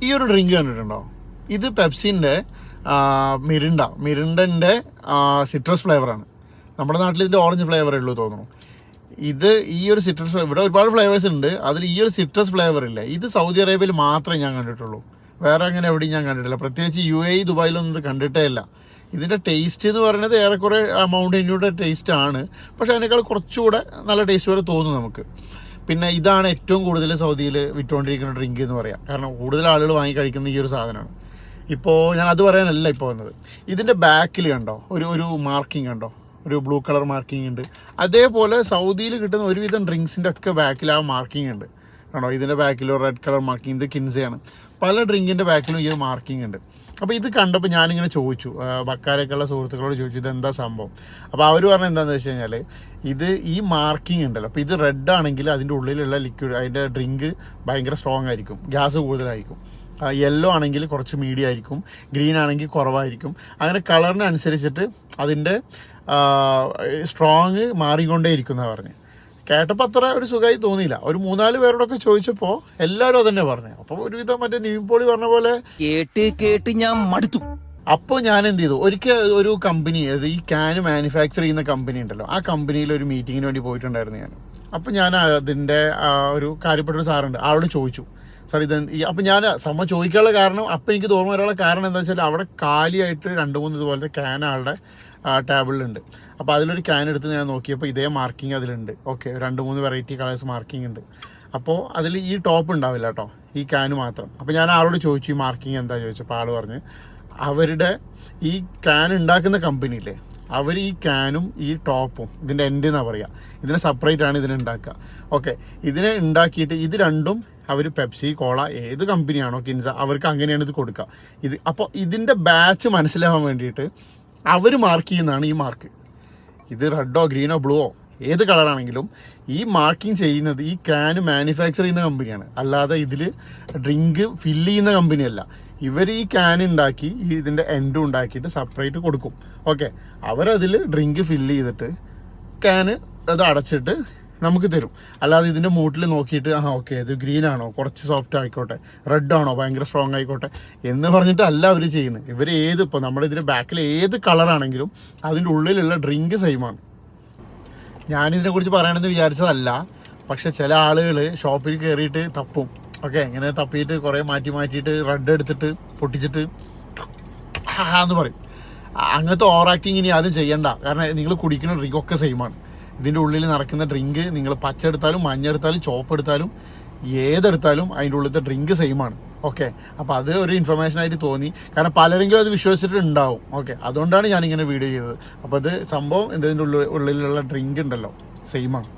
ഈ ഒരു ഡ്രിങ്ക് കണ്ടിട്ടുണ്ടോ? ഇത് പെപ്സിൻ്റെ മിറിൻഡൻ്റെ സിട്രസ് ഫ്ലേവറാണ്. നമ്മുടെ നാട്ടിൽ ഇതിൻ്റെ ഓറഞ്ച് ഫ്ലേവറേ ഉള്ളൂ തോന്നുന്നു. ഇത് ഈ ഒരു സിട്രസ്, ഇവിടെ ഒരുപാട് ഫ്ലേവേഴ്സ് ഉണ്ട്, അതിൽ ഈ ഒരു സിട്രസ് ഫ്ലേവർ ഇല്ല. ഇത് സൗദി അറേബ്യയിൽ മാത്രമേ ഞാൻ കണ്ടിട്ടുള്ളൂ, വേറെ അങ്ങനെ എവിടെയും ഞാൻ കണ്ടിട്ടില്ല. പ്രത്യേകിച്ച് UAE ദുബായിലൊന്നും ഇത് കണ്ടിട്ടേ ഇല്ല. ഇതിൻ്റെ ടേസ്റ്റ് എന്ന് പറയുന്നത് ഏറെക്കുറെ മൗണ്ടൻ ഡ്യൂയുടെ ടേസ്റ്റ് ആണ്, പക്ഷേ അതിനേക്കാൾ കുറച്ചുകൂടെ നല്ല ടേസ്റ്റ് വരെ തോന്നും നമുക്ക്. പിന്നെ ഇതാണ് ഏറ്റവും കൂടുതൽ സൗദിയിൽ വിറ്റുകൊണ്ടിരിക്കുന്ന ഡ്രിങ്ക് എന്ന് പറയാം, കാരണം കൂടുതൽ ആളുകൾ വാങ്ങി കഴിക്കുന്ന ഈ ഒരു സാധനമാണ്. ഇപ്പോൾ ഞാൻ അത് പറയാനല്ല ഇപ്പോൾ വന്നത്. ഇതിൻ്റെ ബാക്കിൽ കണ്ടോ ഒരു മാർക്കിംഗ് കണ്ടോ, ഒരു ബ്ലൂ കളർ മാർക്കിംഗ് ഉണ്ട്. അതേപോലെ സൗദിയിൽ കിട്ടുന്ന ഒരുവിധം ഡ്രിങ്ക്സിൻ്റെ ഒക്കെ ബാക്കിൽ ആ മാർക്കിംഗ് ഉണ്ട് കണ്ടോ. ഇതിൻ്റെ ബാക്കിൽ ഒരു റെഡ് കളർ മാർക്കിംഗ്, ഇത് കിൻസയാണ്. പല ഡ്രിങ്കിൻ്റെ ബാക്കിലും ഈ ഒരു മാർക്കിംഗ് ഉണ്ട്. അപ്പോൾ ഇത് കണ്ടപ്പോൾ ഞാനിങ്ങനെ ചോദിച്ചു, ബക്കാരൊക്കെയുള്ള സുഹൃത്തുക്കളോട് ചോദിച്ചു ഇതെന്താ സംഭവം. അപ്പോൾ അവർ പറഞ്ഞത് എന്താണെന്ന് വെച്ച് കഴിഞ്ഞാൽ, ഇത് ഈ മാർക്കിംഗ് ഉണ്ടല്ലോ, അപ്പോൾ ഇത് റെഡ് ആണെങ്കിൽ അതിൻ്റെ ഉള്ളിലുള്ള ലിക്വിഡ്, അതിൻ്റെ ഡ്രിങ്ക് ഭയങ്കര സ്ട്രോങ് ആയിരിക്കും, ഗ്യാസ് കൂടുതലായിരിക്കും. യെല്ലോ ആണെങ്കിൽ കുറച്ച് മീഡിയം ആയിരിക്കും, ഗ്രീൻ ആണെങ്കിൽ കുറവായിരിക്കും. അങ്ങനെ കളറിനനുസരിച്ചിട്ട് അതിൻ്റെ സ്ട്രോങ് മാറിക്കൊണ്ടേ ഇരിക്കുന്നതാണ് പറഞ്ഞ്. കേട്ടപ്പോൾ അത്ര ഒരു സുഖമായി തോന്നിയില്ല. ഒരു 3-4 പേരോടൊക്കെ ചോദിച്ചപ്പോൾ എല്ലാവരും അതന്നെ പറഞ്ഞു. അപ്പോൾ ഒരുവിധം മറ്റേ നിവിൻ പറഞ്ഞ പോലെ കേട്ട് ഞാൻ മടുത്തു. അപ്പോൾ ഞാൻ എന്ത് ചെയ്തു, ഒരിക്കൽ ഒരു കമ്പനി, അത് ഈ ക്യാന് മാനുഫാക്ചർ ചെയ്യുന്ന കമ്പനി ഉണ്ടല്ലോ, ആ കമ്പനിയിൽ ഒരു മീറ്റിങ്ങിന് വേണ്ടി പോയിട്ടുണ്ടായിരുന്നു ഞാൻ. അപ്പോൾ ഞാൻ അതിൻ്റെ ഒരു കാര്യപ്പെട്ടൊരു സാറുണ്ട്, ആളോട് ചോദിച്ചു, സാർ ഇത് അപ്പം ഞാൻ ചോദിക്കാനുള്ള കാരണം, അപ്പം എനിക്ക് തോന്നുന്ന ഒരാളെ കാരണം എന്താ വെച്ചാൽ അവിടെ കാലിയായിട്ട് 2-3 ഇതുപോലത്തെ ക്യാൻ ആളുടെ ടേബിളിലുണ്ട്. അപ്പോൾ അതിലൊരു ക്യാൻ എടുത്ത് ഞാൻ നോക്കിയപ്പോൾ ഇതേ മാർക്കിംഗ് അതിലുണ്ട്. ഓക്കെ, 2-3 വെറൈറ്റി കളേഴ്സ് മാർക്കിംഗ് ഉണ്ട്. അപ്പോൾ അതിൽ ഈ ടോപ്പ് ഉണ്ടാവില്ല കേട്ടോ, ഈ ക്യാന് മാത്രം. അപ്പോൾ ഞാൻ ആളോട് ചോദിച്ചു ഈ മാർക്കിംഗ് എന്താ ചോദിച്ചപ്പോൾ ആൾ പറഞ്ഞ്, അവരുടെ ഈ ക്യാൻ ഉണ്ടാക്കുന്ന കമ്പനിയില്ലേ, അവർ ഈ ക്യാനും ഈ ടോപ്പും ഇതിൻ്റെ എൻഡ് എന്നാണ് പറയുക, ഇതിനെ സെപ്പറേറ്റ് ആണ് ഇതിനെ ഉണ്ടാക്കുക. ഓക്കെ, ഇതിനെ ഉണ്ടാക്കിയിട്ട് ഇത് രണ്ടും അവർ പെപ്സി, കോള, ഏത് കമ്പനിയാണോ കിൻസ, അവർക്ക് അങ്ങനെയാണ് ഇത് കൊടുക്കുക. ഇത് അപ്പോൾ ഇതിൻ്റെ ബാച്ച് മനസ്സിലാവാൻ വേണ്ടിയിട്ട് അവർ മാർക്ക് ചെയ്യുന്നതാണ് ഈ മാർക്ക്. ഇത് റെഡോ ഗ്രീനോ ബ്ലൂവോ ഏത് കളറാണെങ്കിലും ഈ മാർക്കിംഗ് ചെയ്യുന്നത് ഈ ക്യാന് മാനുഫാക്ചർ ചെയ്യുന്ന കമ്പനിയാണ്, അല്ലാതെ ഇതിൽ ഡ്രിങ്ക് ഫില്ല് ചെയ്യുന്ന കമ്പനിയല്ല. ഇവർ ഈ ക്യാൻ ഉണ്ടാക്കി ഇതിൻ്റെ എൻഡും ഉണ്ടാക്കിയിട്ട് സെപ്പറേറ്റ് കൊടുക്കും. ഓക്കെ, അവരതിൽ ഡ്രിങ്ക് ഫില്ല് ചെയ്തിട്ട് ക്യാന് അത് അടച്ചിട്ട് നമുക്ക് തരും. അല്ലാതെ ഇതിൻ്റെ മൂട്ടിൽ നോക്കിയിട്ട് ഓക്കെ ഇത് ഗ്രീൻ ആണോ, കുറച്ച് സോഫ്റ്റ് ആയിക്കോട്ടെ, റെഡ് ആണോ ഭയങ്കര സ്ട്രോങ് ആയിക്കോട്ടെ എന്ന് പറഞ്ഞിട്ട് അല്ല അവർ ചെയ്യുന്നത്. ഇവർ ഏത്, ഇപ്പോൾ നമ്മുടെ ഇതിൻ്റെ ബാക്കിൽ ഏത് കളറാണെങ്കിലും അതിൻ്റെ ഉള്ളിലുള്ള ഡ്രിങ്ക് സെയിമാണ്. ഞാനിതിനെക്കുറിച്ച് പറയണമെന്ന് വിചാരിച്ചതല്ല, പക്ഷെ ചില ആളുകൾ ഷോപ്പിൽ കയറിയിട്ട് തപ്പും. ഓക്കെ, ഇങ്ങനെ തപ്പിയിട്ട് കുറേ മാറ്റിയിട്ട് റെഡ് എടുത്തിട്ട് പൊട്ടിച്ചിട്ട് എന്ന് പറയും. അങ്ങനത്തെ ഓവർ ആക്ടിങ് ഇനി ആരും ചെയ്യണ്ട, കാരണം നിങ്ങൾ കുടിക്കുന്ന ഡ്രിങ്ക് ഒക്കെ സെയിമാണ്. ഇതിൻ്റെ ഉള്ളിൽ നടക്കുന്ന ഡ്രിങ്ക് നിങ്ങൾ പച്ച എടുത്താലും മഞ്ഞ എടുത്താലും ചോപ്പ് എടുത്താലും ഏതെടുത്താലും അതിൻ്റെ ഉള്ളിലത്തെ ഡ്രിങ്ക് സെയിമാണ്. ഓക്കെ, അപ്പോൾ അത് ഒരു ഇൻഫർമേഷനായിട്ട് തോന്നി, കാരണം പലരെങ്കിലും അത് വിശ്വസിച്ചിട്ടുണ്ടാവും. ഓക്കെ, അതുകൊണ്ടാണ് ഞാനിങ്ങനെ വീഡിയോ ചെയ്തത്. അപ്പോൾ അത് സംഭവം ഇതിൻ്റെ ഉള്ളിലുള്ള ഡ്രിങ്ക് ഉണ്ടല്ലോ സെയിമാണ്.